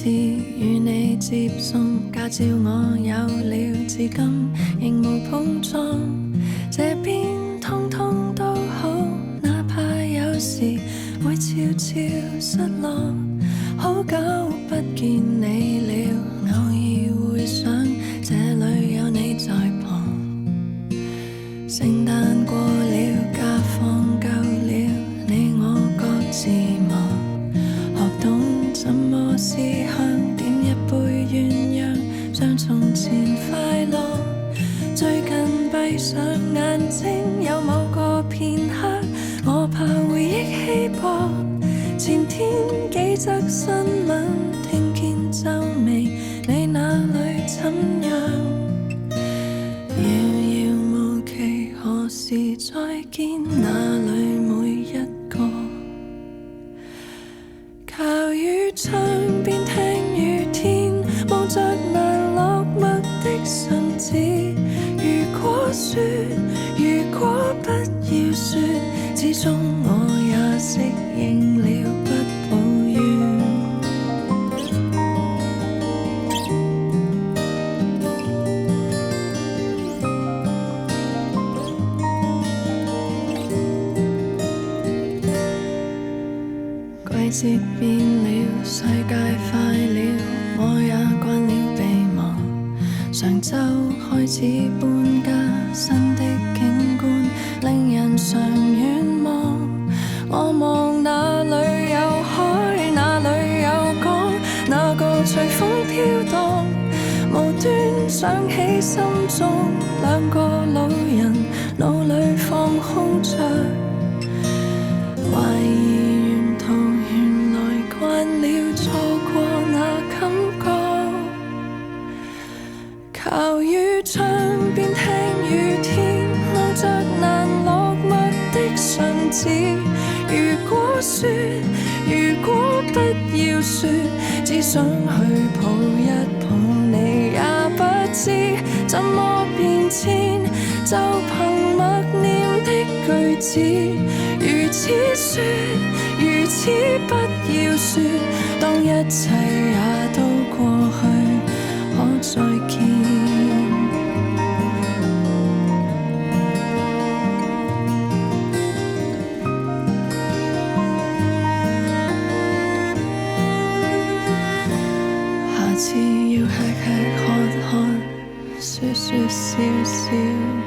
次與你接送，駕照我有了，至今仍無碰撞。這邊通通都好，哪怕有時會悄悄失落。好久不見你了，偶爾會想這裏有你在旁。聖誕過了，假放夠了，你我各自忙。學懂怎麼思鄉，點一杯鴛鴦，像從前快樂。最近閉上眼睛，有某個片刻，我怕回憶稀薄。前天幾則新聞，聽見皺眉，你那裏怎樣？遙遙無期，何時再見？那裏每一個靠於窗邊聽雨天，望着難落墨的信紙。如果說，如果不要說，始終我也適應了，不抱怨。季節變了，世界快了，我也慣了被忘。上週開始搬家，新的景觀令人常遠望。我望哪裏有海，哪裏有港，那個隨風飄蕩。無端想起心中兩個老人，腦裏放空着，懷疑沿途原來慣了錯過那感覺。靠於窗邊聽雨天，望着難落墨的信紙。如果說，如果不要說，只想去抱一抱你，也不知怎麼變遷，就憑默念的句子。如此說，如此不要說，當一切也都過去，可再見。下次要吃吃喝喝，說說笑笑。